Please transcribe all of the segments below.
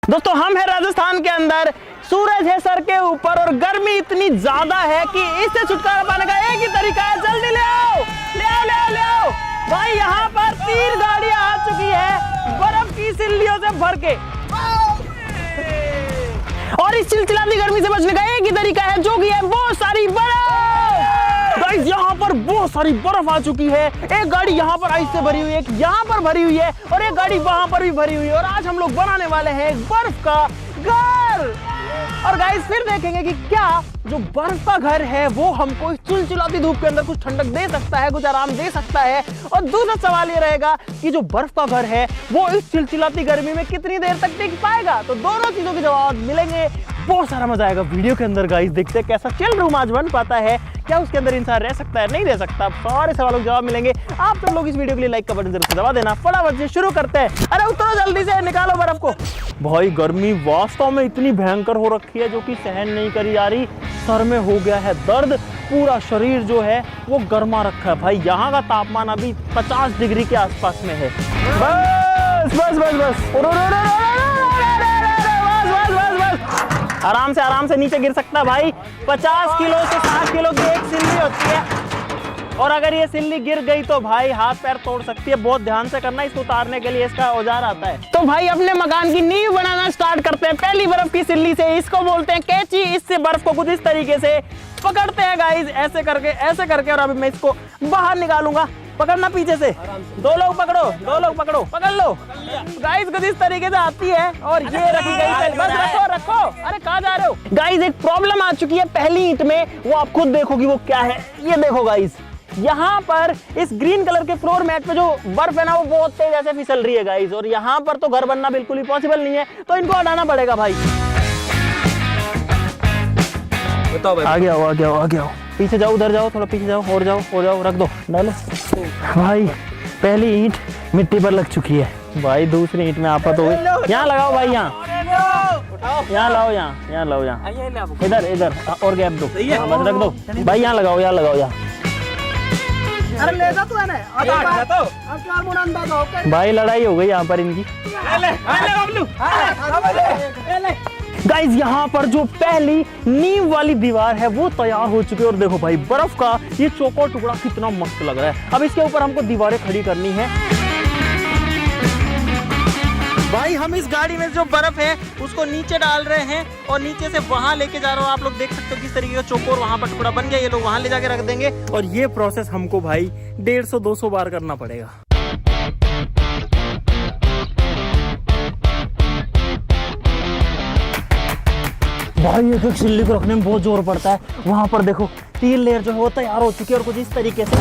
दोस्तों हम है राजस्थान के अंदर, सूरज है सर के ऊपर और गर्मी इतनी ज्यादा है कि इससे छुटकारा पाने का एक ही तरीका है, जल्दी ले आओ ले आओ ले आओ ले आओ। भाई यहाँ पर 3 गाड़ियां आ चुकी है बर्फ की सिल्लियों से भर के, और इस चिलचिलाती गर्मी से बचने का एक ही तरीका है जो कि है बहुत सारी बर्फ। गाइस यहाँ पर बहुत सारी बर्फ आ चुकी है, एक गाड़ी यहाँ पर आइस से भरी हुई है, एक यहाँ पर भरी हुई है और एक गाड़ी वहां पर भी भरी हुई है। और आज हम लोग बनाने वाले हैं एक बर्फ का घर। और गाइस फिर देखेंगे कि क्या जो बर्फ का घर है वो हमको इस चिलचिलाती धूप के अंदर कुछ ठंडक दे सकता है, कुछ आराम दे सकता है। और दूसरा सवाल ये रहेगा कि जो बर्फ का घर है वो इस चिलचिलाती गर्मी में कितनी देर तक टिक पाएगा। तो दोनों चीजों के जवाब मिलेंगे, बहुत सारा मजा आएगा वीडियो के अंदर। गाइस देखते हैं कैसा चिल रूम आज बन पाता है, क्या उसके अंदर इंसान रह सकता है, नहीं रह सकता। सारे सवालों के जवाब मिलेंगे। आप सब लोग इस वीडियो के लिए लाइक का बटन जरूर दबा देना। फटाफट से शुरू करते हैं। अरे उतरो जल्दी से, निकालो बर्फ को। भाई गर्मी वास्तव में इतनी भयंकर हो रखी है जो कि सहन नहीं करी जा रही। सर में हो गया है दर्द, पूरा शरीर जो है वो गर्मा रखा है। भाई यहाँ का तापमान अभी 50 डिग्री के आसपास में है। बस बस बस बस आराम से नीचे गिर सकता है भाई। 50 किलो से 60 किलो की एक सिल्ली होती है और अगर ये सिल्ली गिर गई तो भाई हाथ पैर तोड़ सकती है। बहुत ध्यान से करना, इसको उतारने के लिए इसका औजार आता है। तो भाई अपने मकान की नींव बनाना स्टार्ट करते हैं पहली बर्फ की सिल्ली से। इसको बोलते हैं कैंची। इससे बर्फ को कुछ इस तरीके से पकड़ते हैं गाइज, ऐसे करके और अभी मैं इसको बाहर निकालूंगा। पकड़ना पीछे से, 2 लोग पकड़ो, 2 लोग पकड़ो, पकड़ लो गाइस। कुछ इस तरीके से आती है और ये रखी गई। बस रखो रखो। अरे कहाँ जा रहे हो गाइस? एक प्रॉब्लम आ चुकी है पहली ईंट में, वो आप खुद देखोगी वो क्या है। ये देखो गाइस, यहाँ पर इस ग्रीन कलर के फ्लोर मैट पे जो बर्फ है ना वो बहुत तेज ऐसे फिसल रही है गाइस। और यहाँ पर तो घर बनना बिल्कुल ही पॉसिबल नहीं है, तो इनको हटाना पड़ेगा भाई। बताओ भाई। आगे आओ आगे आओ आगे आओ, पीछे जाओ, उधर जाओ, थोड़ा पीछे जाओ, और जाओ, रख दो, डालो। भाई पहली ईंट मिट्टी पर लग चुकी है भाई, दूसरी ईंट में आफत हो गई। यहाँ लगाओ भाई, यहाँ लाओ, यहाँ लाओ, इधर और गैप दो, बस रख दो भाई। यहाँ लगाओ अरे ले जा तू है ना, भाई लड़ाई हो गई यहाँ पर इनकी। गाइज यहाँ पर जो पहली नींव वाली दीवार है वो तैयार हो चुकी है और देखो भाई बर्फ का ये चौकोर टुकड़ा कितना मस्त लग रहा है। अब इसके ऊपर हमको दीवारें खड़ी करनी है। भाई हम इस गाड़ी में जो बर्फ है उसको नीचे डाल रहे हैं और नीचे से वहां लेके जा रहे हो। आप लोग देख सकते हो किस तरीके का चौकोर वहां पर टुकड़ा बन गया। ये लोग वहां ले जाके रख देंगे और ये प्रोसेस हमको भाई 150-200 बार करना पड़ेगा। भाई एक सिल्ली को रखने में बहुत जोर पड़ता है। वहां पर देखो 3 लेयर जो है वो तैयार हो चुकी है और कुछ इस तरीके से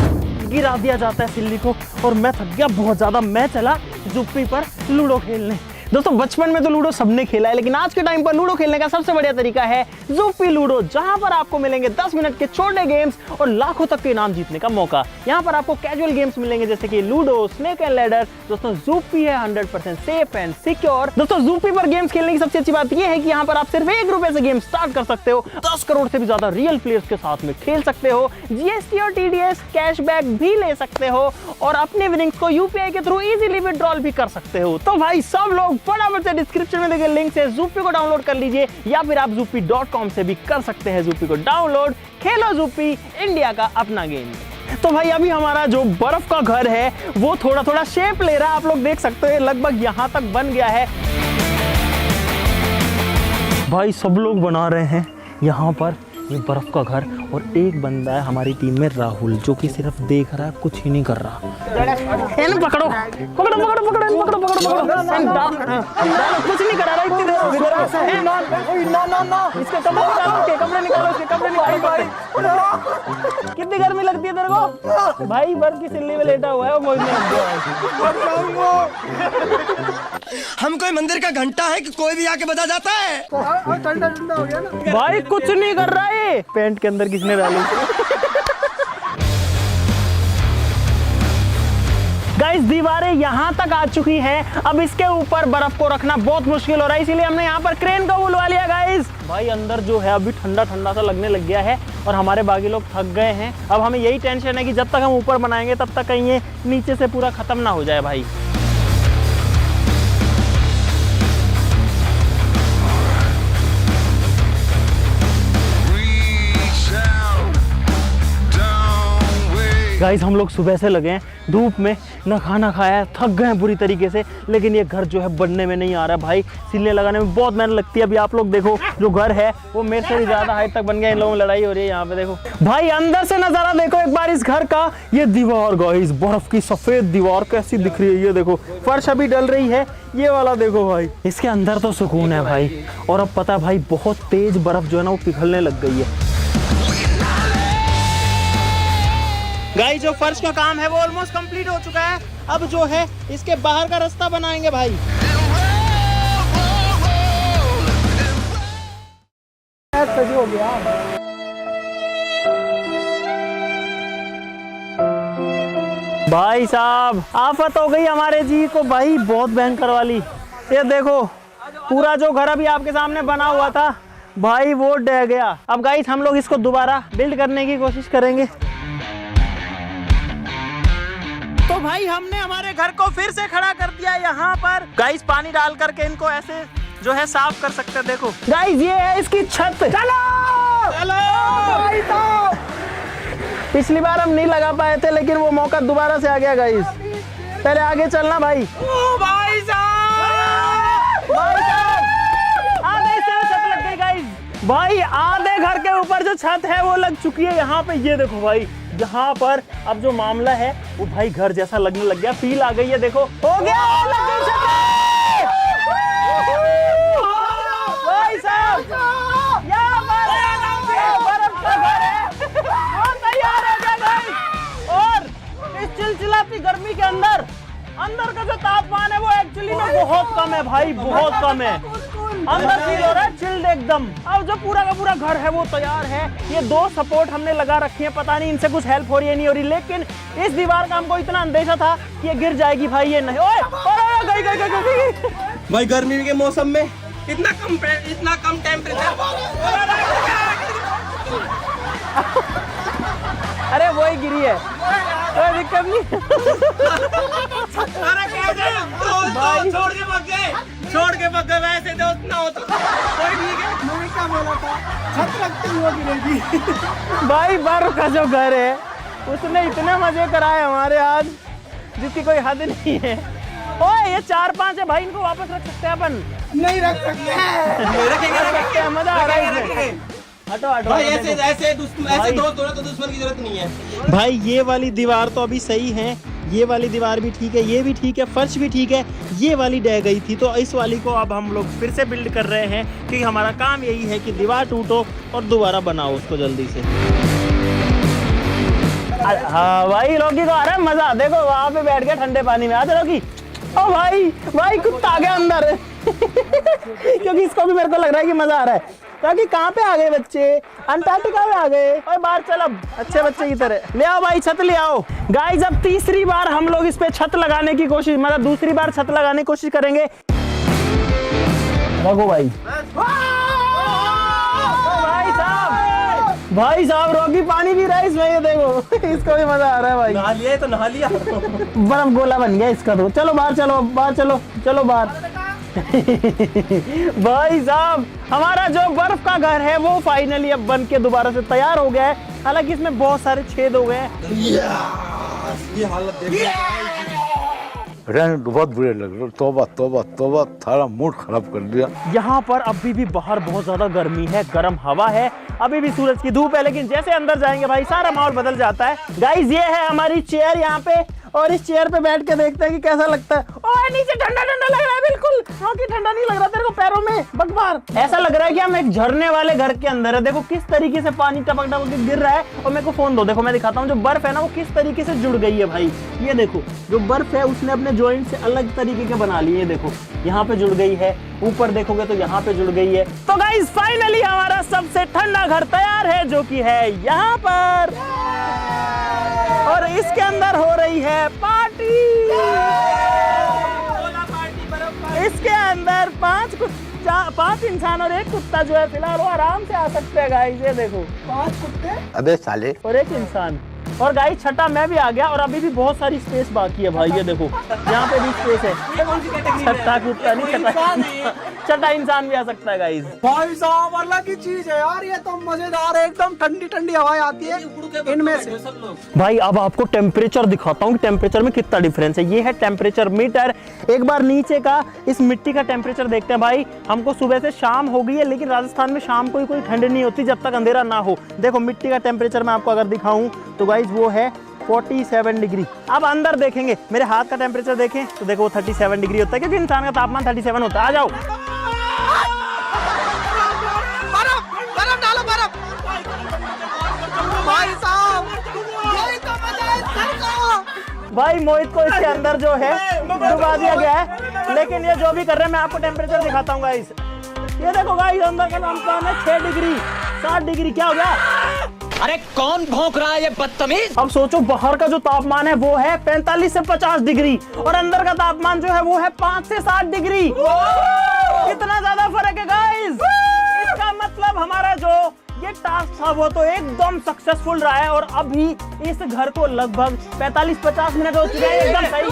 गिरा दिया जाता है सिल्ली को। और मैं थक गया बहुत ज्यादा, मैं चला जुप्पी पर लूडो खेलने। दोस्तों बचपन में तो लूडो सबने खेला है, लेकिन आज के टाइम पर लूडो खेलने का सबसे बढ़िया तरीका है जुप्पी लूडो, जहां पर आपको मिलेंगे 10 मिनट के छोटे गेम्स और लाखों तक के इनाम जीतने का मौका। यहाँ पर आपको कैजुअल गेम्स मिलेंगे जैसे कि लूडो, स्नेक एंड लैडर। दोस्तों जुप्पी है 100% सेफ एंड सिक्योर। दोस्तों जुप्पी पर गेम्स खेलने की सबसे अच्छी बात यह है कि यहाँ पर आप सिर्फ 1 रुपए से गेम स्टार्ट कर सकते हो। 10 करोड़ से भी ज्यादा रियल प्लेयर्स के साथ में खेल सकते हो। जीएसटी और टीडीएस कैशबैक भी ले सकते हो और अपने विनिंग्स को यूपीआई के थ्रू इजीली विड्रॉल भी कर सकते हो। तो भाई सब लोग फटाफट से डिस्क्रिप्शन में दिए गए लिंक से जुप्पी को डाउनलोड कर लीजिए या फिर आप zuppy.com से भी कर सकते हैं जुप्पी को डाउनलोड। खेलो जुप्पी, इंडिया का अपना गेम। तो भाई अभी हमारा जो बर्फ का घर है वो थोड़ा थोड़ा शेप ले रहा है। आप लोग देख सकते हो लगभग यहां तक बन गया है। भाई सब लोग बना रहे हैं यहाँ पर ये बर्फ का घर और एक बंदा है हमारी टीम में राहुल, जो कि सिर्फ देख रहा है, कुछ ही नहीं कर रहा। पकड़ो पकड़ो पकड़ो पकड़ो पकड़ो पकड़ो, कुछ नहीं कर रहा। इसके कपड़े निकालो, इसके कपड़े निकालो। कितनी गर्मी लगती है तेरे को? भाई बर्फ की सिल्ली में लेटा हुआ है वो मौज में। हम कोई मंदिर का घंटा है कि कोई भी आके बजा जाता है। ठंडा ठंडा हो गया ना भाई, कुछ नहीं कर रहा है। पैंट के अंदर किसने डाली? गाइस दीवारें यहाँ तक आ चुकी हैं, अब इसके ऊपर बर्फ को रखना बहुत मुश्किल हो रहा है, इसीलिए हमने यहाँ पर क्रेन को बुलवा लिया। गाइस भाई अंदर जो है अभी ठंडा ठंडा सा लगने लग गया है और हमारे बाकी लोग थक गए हैं। अब हमें यही टेंशन है कि जब तक हम ऊपर बनाएंगे तब तक कहीं ये नीचे से पूरा खत्म ना हो जाए। भाई गाइस हम लोग सुबह से लगे हैं धूप में, ना खाना खाया, थक गए हैं बुरी तरीके से, लेकिन ये घर जो है बनने में नहीं आ रहा है भाई। सिले लगाने में बहुत मेहनत लगती है। अभी आप लोग देखो जो घर है वो मेरे से भी ज्यादा हाइट तक बन गया। इन लोगों में लड़ाई हो रही है यहाँ पे। देखो भाई अंदर से नजारा देखो एक बार इस घर का। ये दीवार गाइस, बर्फ की सफेद दीवार कैसी दिख रही है। ये देखो फर्श अभी डल रही है, ये वाला देखो भाई। इसके अंदर तो सुकून है भाई। और अब पता भाई बहुत तेज बर्फ जो है ना वो पिघलने लग गई है। गाइस जो फर्श का काम है वो ऑलमोस्ट कंप्लीट हो चुका है। अब जो है इसके बाहर का रास्ता बनाएंगे भाई। सही हो गया। भाई साहब आफत हो गई हमारे जी को भाई, बहुत भयंकर वाली। ये देखो पूरा जो घर अभी आपके सामने बना हुआ था भाई वो ढह गया। अब गाइस हम लोग इसको दोबारा बिल्ड करने की कोशिश करेंगे। तो भाई हमने हमारे घर को फिर से खड़ा कर दिया यहाँ पर। गाइस पानी डाल करके इनको ऐसे जो है साफ कर सकते हैं। देखो गाइस ये है इसकी छत। चलो भाई तो पिछली बार हम नहीं लगा पाए थे, लेकिन वो मौका दोबारा से आ गया गाइस। पहले आगे चलना भाई। भाई साहब आधे हिस्से में छत लग गई गाइस। भाई आधे घर के ऊपर जो छत है वो लग चुकी है यहाँ पे। ये देखो भाई यहाँ पर अब जो मामला है वो भाई घर जैसा लगने लग गया, फील आ गई है। देखो हो गया, लग गई छत। भाई साहब यहाँ पर बर्फ का घर है वो तैयार हो गया गाइस। और इस चिलचिलाती गर्मी के अंदर का जो तापमान है वो एक्चुअली में बहुत कम है भाई, बहुत कम है। अंदर फील हो रहा है चिल्ड एकदम। अब जो पूरा का पूरा घर है वो तैयार है। ये दो सपोर्ट हमने लगा रखी है, पता नहीं इनसे कुछ हेल्प हो रही है नहीं हो रही, लेकिन इस दीवार का हमको इतना अंदेशा था कि ये गिर जाएगी भाई। ये नहीं ओए गई भाई गर्मी के मौसम में इतना कम टेम्परेचर। अरे वही गिरी है, कोई दिक्कत नहीं। भाई छोड़ के भाग गए वैसे दोस्त ना हो तो कोई ठीक है। मैंने क्या बोला था, छत रखते हुए गिरेगी। भाई बर्फ का जो घर है उसने इतने मजे कराए हमारे आज जिसकी कोई हद नहीं है। ओए ये 4-5 है भाई, इनको वापस रख सकते हैं अपन? नहीं रख सकते। मजा आ रहा है। हटो भाई ऐसे दोस्त होना तो दुश्मन की जरूरत नहीं है। भाई ये वाली दीवार तो अभी सही है, ये वाली दीवार भी ठीक है, ये भी ठीक है, फर्श भी ठीक है। ये वाली ढह गई थी तो इस वाली को अब हम लोग फिर से बिल्ड कर रहे हैं, क्योंकि हमारा काम यही है कि दीवार टूटो और दोबारा बनाओ उसको जल्दी से। हाँ भाई लौकी को आ रहा है मजा। देखो वहां पे बैठ गया ठंडे पानी में। आ जाओ लौकी। ओ भाई कुत्ता आ गया अंदर। क्योंकि इसको भी मेरे को लग रहा है कि मजा आ रहा है। क्योंकि कहाँ पे आ गए बच्चे, अंटार्कटिका में आ गए। और बाहर चल अब अच्छे बच्चे की तरह। ले आओ भाई छत ले आओ। गाइस अब तीसरी बार हम लोग इस पे छत लगाने की कोशिश, मतलब दूसरी बार छत लगाने की कोशिश करेंगे। रघु भाई भाई साहब रॉकी पानी पी रहा है इसमें। ये देखो इसको भी मजा आ रहा है भाई। नहा लिया तो नहा लिया। बर्फ गोला बन गया इसका तो। चलो बाहर चलो बाहर। भाई साहब हमारा जो बर्फ का घर है वो फाइनली अब बन के दोबारा से तैयार हो गया है। हालांकि इसमें बहुत सारे छेद हो गए हैं। ये हालत देखिए। रहने बहुत बुरे लग रहे। तौबा थारा मूड खराब कर दिया। यहाँ पर अभी भी बाहर बहुत ज्यादा गर्मी है, गर्म हवा है, अभी भी सूरज की धूप है, लेकिन जैसे अंदर जाएंगे भाई सारा माहौल बदल जाता है। गाइस ये है हमारी चेयर यहाँ पे, और इस चेयर पे बैठ के देखते हैं कि कैसा लगता है। ओए नीचे ठंडा ठंडा लग रहा है बिल्कुल। क्योंकि ठंडा नहीं लग रहा तेरे को पैरों में बकबार। ऐसा लग रहा है कि हम एक झरने वाले घर के अंदर है। देखो किस तरीके से पानी टपक टपक के गिर रहा है। और मेरे को फोन दो, देखो मैं दिखाता हूँ जो बर्फ है ना वो किस तरीके से जुड़ गई है भाई। ये देखो जो बर्फ है उसने अपने जॉइंट से अलग तरीके के बना लिए। देखो यहाँ पे जुड़ गई है, ऊपर देखोगे तो यहाँ पे जुड़ गई है। तो गाइस फाइनली हमारा सबसे ठंडा घर तैयार है, जो कि है यहाँ पर। और इसके अंदर हो रही है पार्टी। इसके अंदर 5 इंसान और 1 कुत्ता जो है फिलहाल वो आराम से आ सकते हैं गाइस। ये देखो 5 कुत्ते अबे साले और 1 इंसान। और गाइस छठा मैं भी आ गया और अभी भी बहुत सारी स्पेस बाकी है भाई। ये देखो यहाँ पे भी स्पेस है। ये कौन सी कैटेगरी है? छठा कुत्ता नहीं, छठा इंसान भी आ सकता है गाइस। भाई साहब अलग की चीज है यार, ये तो मजेदार है एकदम, ठंडी ठंडी हवाएं आती है इनमें से। सब लोग भाई अब आपको टेम्परेचर दिखाता हूँ कि टेम्परेचर में कितना डिफरेंस है। ये है टेम्परेचर मीटर। एक बार नीचे का इस मिट्टी का टेम्परेचर देखते हैं भाई। हमको सुबह से शाम हो गई है लेकिन राजस्थान में शाम को कोई ठंड नहीं होती जब तक अंधेरा ना हो। देखो मिट्टी का टेम्परेचर मैं आपको अगर दिखाऊं तो गाइज वो है 47 डिग्री। अब अंदर देखेंगे, मेरे हाथ का टेम्परेचर देखें तो देखो वो 37 डिग्री होता है क्योंकि इंसान का तापमान 37 होता है। आ जाओ बर्फ डालो बर्फ। भाई साहब यही तो मजा है सर का। भाई मोहित को इसके अंदर जो है डुबा दिया गया है, लेकिन ये जो भी कर रहे हैं मैं आपको टेम्परेचर दिखाता हूँ गाइस। ये देखो गाइस अंदर का तापमान है 6 डिग्री 7 डिग्री। क्या हो गया? अरे कौन भौंक रहा है ये बदतमीज? अब सोचो बाहर का जो तापमान है वो है 45 से 50 डिग्री और अंदर का तापमान जो है वो है 5 से 7 डिग्री। कितना ज्यादा फर्क है गाइस। इसका मतलब हमारा जो ये टास्क था वो तो एकदम सक्सेसफुल रहा है और अभी इस घर को लगभग 45-50 मिनट हो चुके हैं। एकदम सही।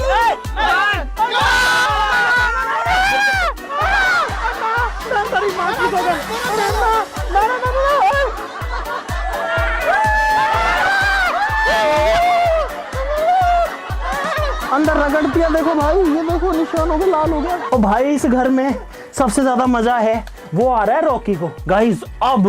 अंदर रगड़ दिया। देखो भाई ये देखो निशान हो गया, लाल हो गया। और भाई इस घर में सबसे ज्यादा मजा है वो आ रहा है रॉकी को। गाइस अब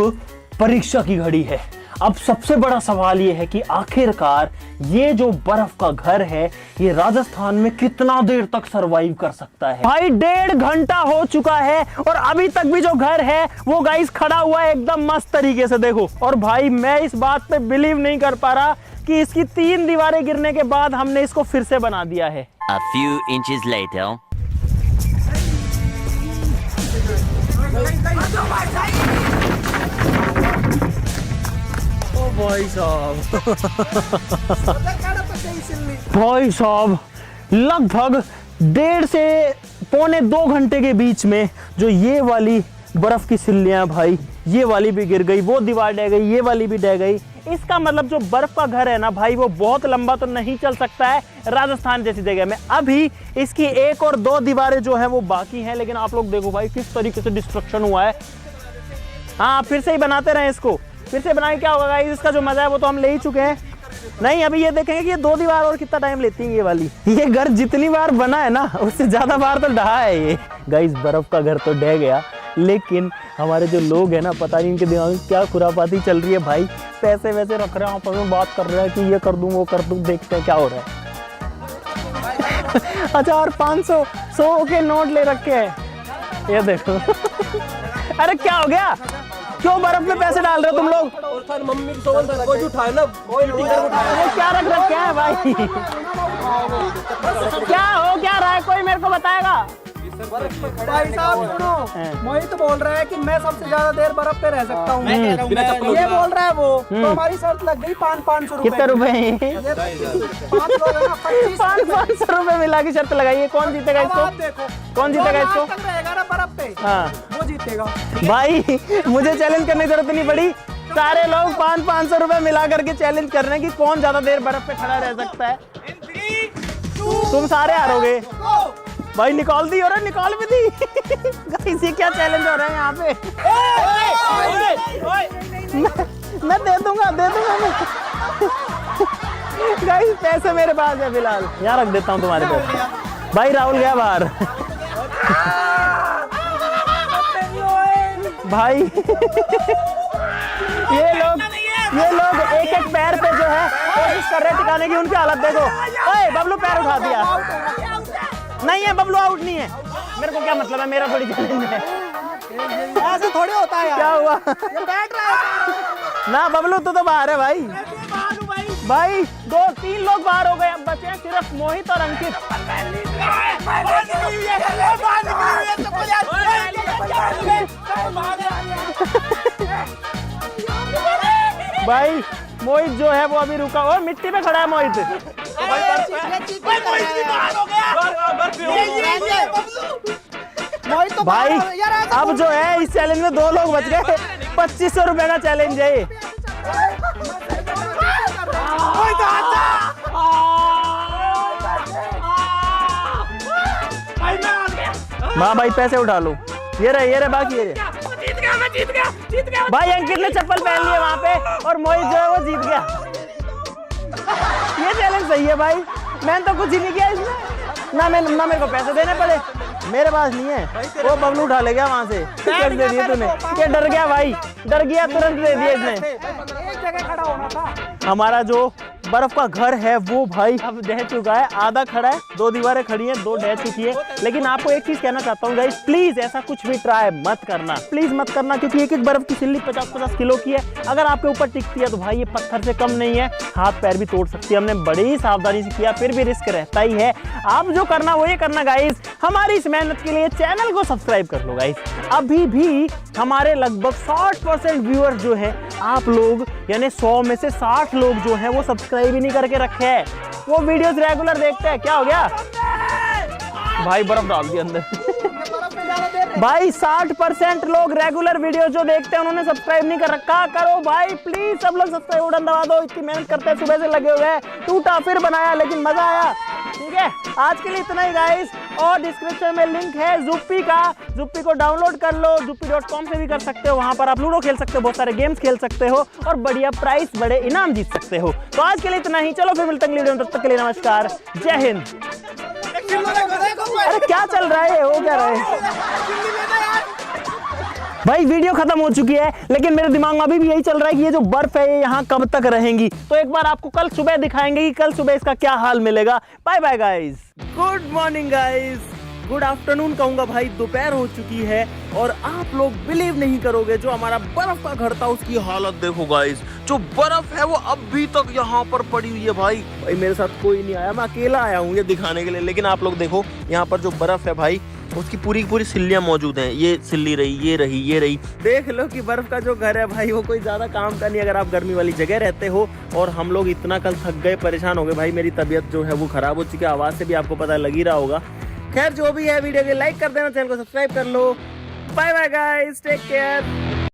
परीक्षा की घड़ी है। अब सबसे बड़ा सवाल ये है कि आखिरकार ये जो बर्फ का घर है ये राजस्थान में कितना देर तक सरवाइव कर सकता है। भाई 1.5 घंटा हो चुका है और अभी तक भी जो घर है वो गाइस खड़ा हुआ है एकदम मस्त तरीके से। देखो और भाई मैं इस बात पे बिलीव नहीं कर पा रहा कि इसकी 3 दीवारें गिरने के बाद हमने इसको फिर से बना दिया है। A few inches later. भाई साहब लगभग 1.5 से पौने 2 घंटे के बीच में जो ये वाली बर्फ की सिल्लियां भाई ये वाली भी गिर गई, वो दीवार ढह गई, ये वाली भी ढह गई। इसका मतलब जो बर्फ का घर है ना भाई वो बहुत लंबा तो नहीं चल सकता है राजस्थान जैसी जगह में। अभी इसकी 1 और 2 दीवारें जो है वो बाकी हैं, लेकिन आप लोग देखो भाई किस तरीके से डिस्ट्रक्शन हुआ है। हाँ फिर से ही बनाते रहे इसको, फिर से बनाए क्या होगा गाइस। इसका जो मजा है वो तो हम ले ही चुके हैं। नहीं अभी ये देखेंगे कि ये 2 दीवार और कितना टाइम लेती है ये वाली। ये घर जितनी बार बना है ना उससे ज्यादा बार तो ढहा है ये। गाइस बर्फ का घर तो ढह गया लेकिन हमारे जो लोग हैं ना पता नहीं इनके दिमाग में क्या खुरापाती चल रही है भाई। पैसे वैसे रख रहे हैं, आपस में बात कर रहे हैं कि ये कर दूं वो कर दूं, देखते हैं क्या हो रहा है। अच्छा और 500 100 के नोट ले रखे हैं ये देखो। अरे क्या हो गया, क्यों बर्फ में पैसे डाल रहे हो तुम लोग? और मम्मी को उठाए ना ये क्या रख रखे हैं भाई? क्या हो क्या रहा है, कोई मेरे को बताएगा? भाई साहब सुनो, मोहित तो बोल रहा है कि मैं सबसे ज्यादा देर बर्फ पे रह सकता हूँ। ये बोल रहा है वो, तो हमारी शर्त लग गई 500 रुपए। कितने रुपए? 5 लोग हैं ना, 500 रुपए मिला के शर्त लगाइए। कौन जीतेगा इसको? देखो कौन जीतेगा इसको? रहेगा ना बर्फ पे, हाँ वो जीतेगा। भाई मुझे चैलेंज करने की जरूरत नहीं पड़ी, सारे लोग 500 रुपए मिला करके चैलेंज कर रहे हैं कि कौन ज्यादा देर बर्फ पे खड़ा रह सकता है। तुम सारे हारोगे भाई। निकाल दी, और निकाल भी दी। इसी क्या चैलेंज हो रहा है यहाँ पे? मैं दे दूंगा मैं। गाइस पैसे मेरे पास है फिलहाल, यहाँ रख देता हूँ तुम्हारे पास। भाई राहुल गया बाहर। भाई ये लोग एक एक पैर पे जो है कोशिश कर रहे हैं टिकाने की। उनकी हालत देखो। ओए बबलू पैर उठा दिया। नहीं है बबलू, आउट नहीं है। मेरे को क्या मतलब है, मेरा थोड़ी चैलेंज है। ऐसे थोड़ी होता है यार। क्या हुआ? ये बैठ रहा है ना बबलू तो बाहर है भाई। भाई 2-3 लोग बाहर हो गए, अब बचे हैं सिर्फ मोहित और अंकित। भाई मोहित जो है वो अभी रुका हुआ, मिट्टी पे खड़ा है मोहित। भाई अब जो है इस चैलेंज में 2 लोग बच गए। 2500 रुपए का चैलेंज है ये। मोहित आजा भाई मैं आ गया माँ भाई पैसे उठा लो, ये रहे बाकी ये रहे। मैं जीत गया भाई अंकित ने चप्पल पहन लिया वहां पे और मोहित जो है वो जीत गया। ये चैलेंज सही है भाई, मैंने तो कुछ ही नहीं किया इसमें, ना मेरे को पैसे देने पड़े, मेरे पास नहीं है। वो बबलू उठा ले गया वहां से, कैसे दे दिए तूने? ये डर गया भाई, डर गया, तुरंत दे दिया इसने। एक जगह खड़ा होना था। हमारा जो बर्फ का घर है वो भाई अब ढह चुका है, आधा खड़ा है, 2 दीवारें खड़ी हैं, 2 ढह चुकी है। लेकिन आपको एक चीज कहना चाहता हूँ गाइस, प्लीज ऐसा कुछ भी ट्राई मत करना, प्लीज मत करना, क्योंकि एक बर्फ की सिल्ली 50-50 किलो की है। अगर आपके ऊपर टिकती है तो भाई ये पत्थर से कम नहीं है, हाथ पैर भी तोड़ सकती है। हमने बड़ी सावधानी से किया, फिर भी रिस्क रहता ही है। आप जो करना वो ये करना गाइस, हमारी इस मेहनत के लिए चैनल को सब्सक्राइब कर लो गाइस। अभी भी हमारे लगभग 60% व्यूअर्स जो है आप लोग, यानी 100 में से 60 लोग जो हैं वो सब्सक्राइब ही नहीं करके रखे हैं, वो वीडियोस रेगुलर देखते हैं। क्या हो गया भाई, बर्फ डाल दी अंदर। भाई 60% लोग रेगुलर वीडियो जो देखते हैं उन्होंने सब्सक्राइब नहीं कर रखा। करो भाई प्लीज, सब लोग सब्सक्राइब बटन दबा दो, इतनी मेहनत करते हैं, सुबह से लगे हुए हैं, टूटा फिर बनाया लेकिन मजा आया। ठीक है, आज के लिए इतना ही गाइस, और डिस्क्रिप्शन में लिंक है जुप्पी का, जुप्पी को डाउनलोड कर लो, juppy.com से भी कर सकते हो। वहां पर आप लूडो खेल सकते हो, बहुत सारे गेम्स खेल सकते हो और बढ़िया प्राइस, बड़े इनाम जीत सकते हो। तो आज के लिए इतना ही, चलो फिर मिलते हैं अगली वीडियो में, तब तक के लिए नमस्कार, जय हिंद। अरे क्या चल रहा है, हो क्या रहा है भाई? वीडियो खत्म हो चुकी है लेकिन मेरे दिमाग में अभी भी यही चल रहा है कि ये जो बर्फ है ये यहाँ कब तक रहेंगी। तो एक बार आपको कल सुबह दिखाएंगे कि कल सुबह इसका क्या हाल मिलेगा। Bye bye guys, good morning guys, good afternoon कहूंगा भाई, दोपहर हो चुकी है और आप लोग बिलीव नहीं करोगे, जो हमारा बर्फ का घर था उसकी हालत देखो गाइस। जो बर्फ है वो अभी तक यहाँ पर पड़ी हुई है भाई मेरे साथ कोई नहीं आया, मैं अकेला आया हूँ ये दिखाने के लिए। लेकिन आप लोग देखो यहाँ पर जो बर्फ है भाई उसकी पूरी की पूरी सिल्लियां मौजूद हैं, ये सिल्ली रही, ये रही। देख लो कि बर्फ का जो घर है भाई वो कोई ज्यादा काम का नहीं, अगर आप गर्मी वाली जगह रहते हो। और हम लोग इतना कल थक गए, परेशान हो गए भाई, मेरी तबीयत जो है वो खराब हो चुकी है, आवाज से भी आपको पता लग ही रहा होगा। खैर जो भी है, वीडियो को लाइक कर देना, चैनल को सब्सक्राइब कर लो। Bye bye guys, take care.